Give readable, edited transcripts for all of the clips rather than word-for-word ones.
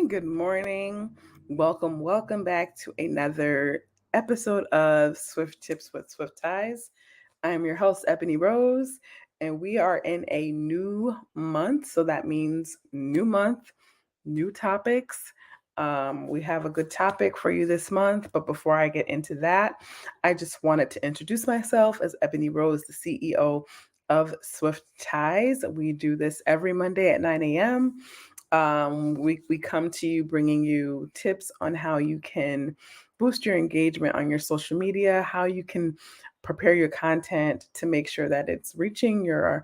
Good morning. Welcome back to another episode of SwiftTips with SwiftTips. I'm your host, Ebony Rose, and we are in a new month. So that means new month, new topics. We have a good topic for you this month, but before I get into that, I just wanted to introduce myself as Ebony Rose, the CEO of SwiftTips. We do this every Monday at 9 a.m. We come to you bringing you tips on how you can boost your engagement on your social media, how you can prepare your content to make sure that it's reaching your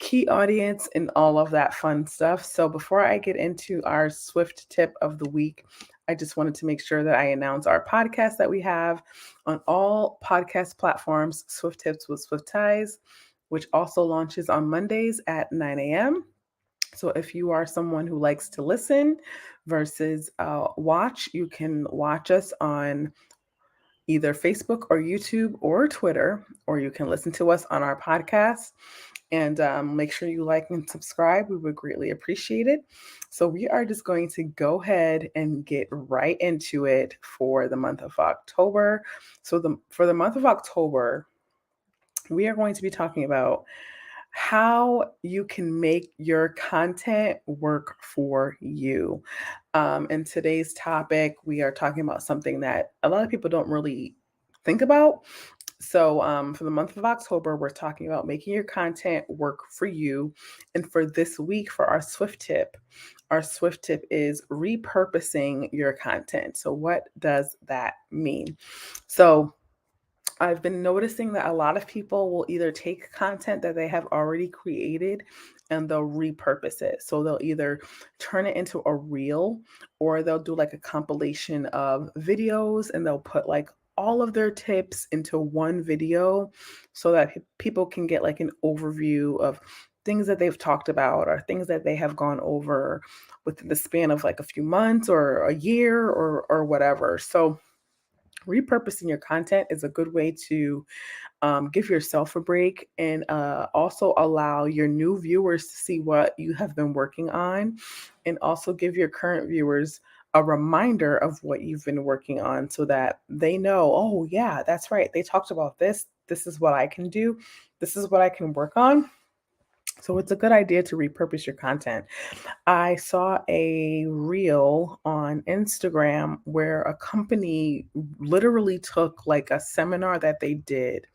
key audience and all of that fun stuff. So before I get into our Swift tip of the week, I just wanted to make sure that I announce our podcast that we have on all podcast platforms, Swift Tips with Swift Ties, which also launches on Mondays at 9 a.m. So if you are someone who likes to listen versus watch, you can watch us on either Facebook or YouTube or Twitter, or you can listen to us on our podcast. And make sure you like and subscribe. We would greatly appreciate it. So we are just going to go ahead and get right into it for the month of October. So for the month of October, we are going to be talking about how you can make your content work for you. In today's topic, we are talking about something that a lot of people don't really think about. So for the month of October, we're talking about making your content work for you. And for this week, for our Swift tip is repurposing your content. So what does that mean? So I've been noticing that a lot of people will either take content that they have already created and they'll repurpose it. So they'll either turn it into a reel, or they'll do like a compilation of videos and they'll put like all of their tips into one video so that people can get like an overview of things that they've talked about or things that they have gone over within the span of like a few months or a year or whatever. So repurposing your content is a good way to give yourself a break and also allow your new viewers to see what you have been working on, and also give your current viewers a reminder of what you've been working on so that they know, oh yeah, that's right, they talked about this. This is what I can do. This is what I can work on. So it's a good idea to repurpose your content. I saw a reel on Instagram where a company literally took like a seminar that they did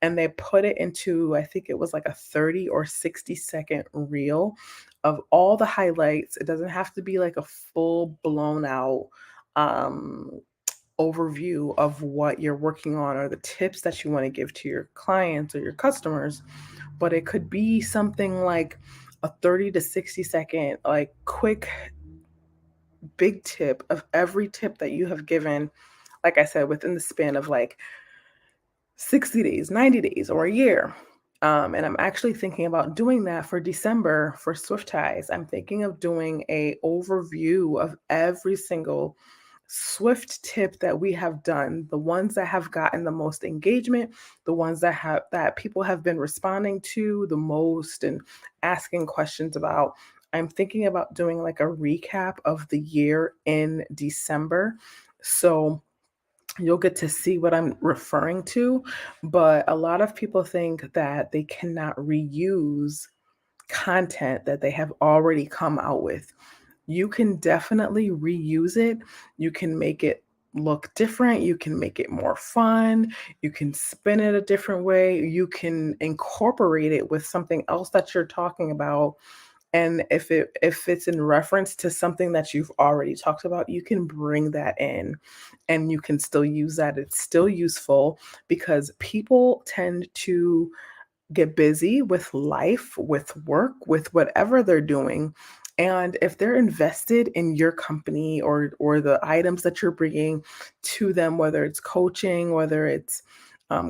and they put it into, I think it was like a 30 or 60-second reel of all the highlights. It doesn't have to be like a full blown out overview of what you're working on or the tips that you want to give to your clients or your customers, but it could be something like a 30 to 60 second, like quick, big tip of every tip that you have given, like I said, within the span of like 60 days, 90 days, or a year. And I'm actually thinking about doing that for December for Swift Ties. I'm thinking of doing a overview of every single Swift tip that we have done, the ones that have gotten the most engagement, the ones that people have been responding to the most and asking questions about. I'm thinking about doing like a recap of the year in December. So you'll get to see what I'm referring to, but a lot of people think that they cannot reuse content that they have already come out with. You can definitely reuse it. You can make it look different. You can make it more fun. You can spin it a different way. You can incorporate it with something else that you're talking about. And if it's in reference to something that you've already talked about, you can bring that in and you can still use that. It's still useful because people tend to get busy with life, with work, with whatever they're doing. And if they're invested in your company or the items that you're bringing to them, whether it's coaching, whether it's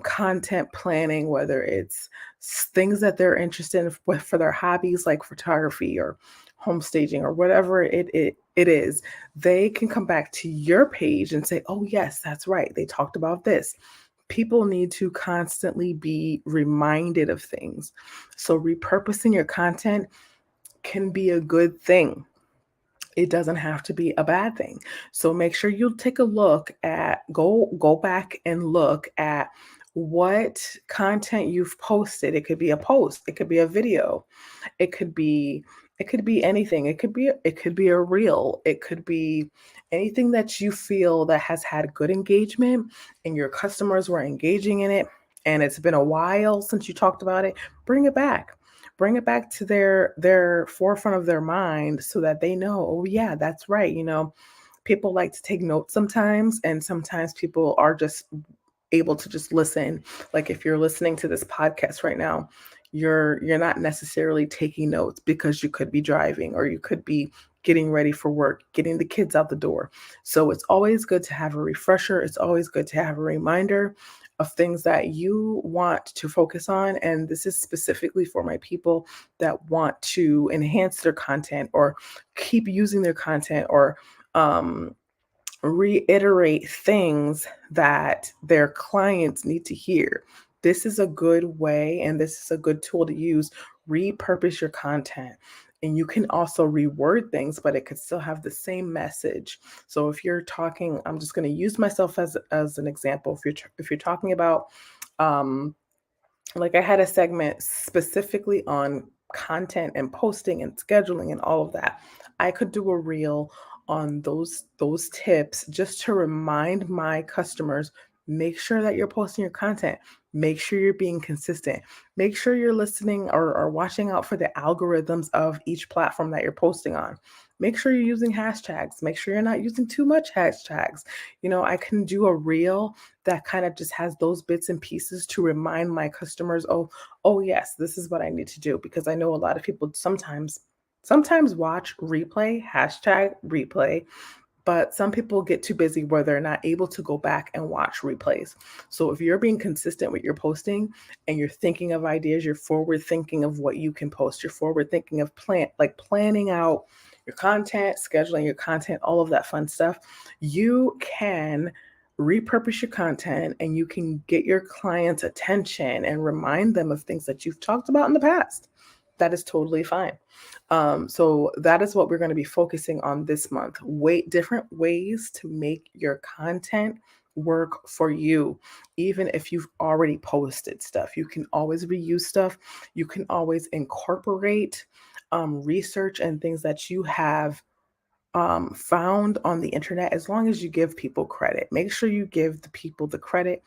content planning, whether it's things that they're interested in for their hobbies like photography or home staging or whatever it is, they can come back to your page and say, oh, yes, that's right. They talked about this. People need to constantly be reminded of things. So repurposing your content can be a good thing. It doesn't have to be a bad thing. So make sure you take a look at, go back and look at what content you've posted. It could be a post, it could be a video, it could be anything. It could be a reel. It could be anything that you feel that has had good engagement and your customers were engaging in it and it's been a while since you talked about it. Bring it back. Bring it back to their forefront of their mind so that they know, oh yeah, that's right. People like to take notes sometimes, and sometimes people are just able to just listen. Like if you're listening to this podcast right now, you're not necessarily taking notes because you could be driving or you could be getting ready for work, getting the kids out the door. So it's always good to have a refresher. It's always good to have a reminder of things that you want to focus on. And this is specifically for my people that want to enhance their content or keep using their content or reiterate things that their clients need to hear. This is a good way, and this is a good tool to use. Repurpose your content. And you can also reword things, but it could still have the same message. So if you're talking, I'm just going to use myself as an example. If you're talking about like I had a segment specifically on content and posting and scheduling and all of that. I could do a reel on those tips just to remind my customers, make sure that you're posting your content, make sure you're being consistent, make sure you're listening or watching out for the algorithms of each platform that you're posting on. Make sure you're using hashtags, make sure you're not using too much hashtags. I can do a reel that kind of just has those bits and pieces to remind my customers, oh yes, this is what I need to do, because I know a lot of people sometimes watch replay, hashtag replay, but some people get too busy where they're not able to go back and watch replays. So if you're being consistent with your posting and you're thinking of ideas, you're forward thinking of what you can post, you're forward thinking of planning out your content, scheduling your content, all of that fun stuff, you can repurpose your content and you can get your clients' attention and remind them of things that you've talked about in the past. That is totally fine. So that is what we're going to be focusing on this month. Different ways to make your content work for you. Even if you've already posted stuff, you can always reuse stuff. You can always incorporate research and things that you have found on the internet, as long as you give people credit. Make sure you give the people the credit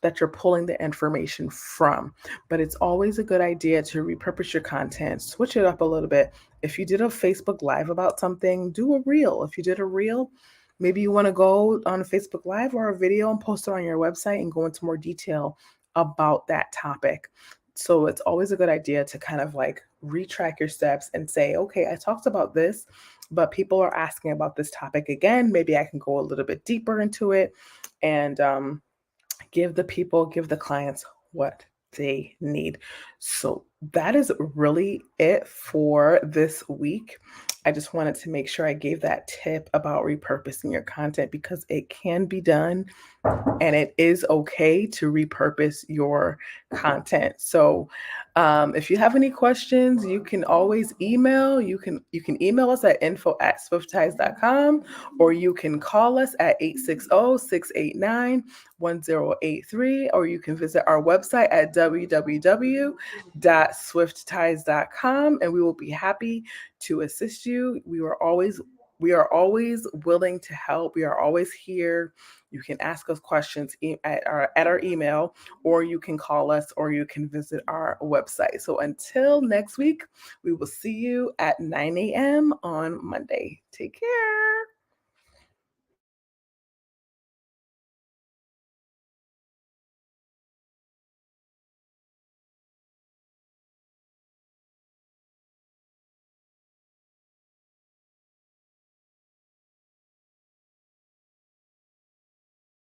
that you're pulling the information from. But it's always a good idea to repurpose your content, switch it up a little bit. If you did a Facebook Live about something, do a reel. If you did a reel, maybe you want to go on a Facebook Live or a video and post it on your website and go into more detail about that topic. So it's always a good idea to kind of like retrack your steps and say, okay, I talked about this, but people are asking about this topic again. Maybe I can go a little bit deeper into it and give the clients what they need. So that is really it for this week. I just wanted to make sure I gave that tip about repurposing your content, because it can be done and it is okay to repurpose your content. So if you have any questions, you can always email. You can email us at info@swifttips.com, or you can call us at 860-689-1083, or you can visit our website at www.swifttips.com, and we will be happy to assist you. We are always willing to help. We are always here. You can ask us questions at our email, or you can call us, or you can visit our website. So until next week, we will see you at 9 a.m. on Monday. Take care.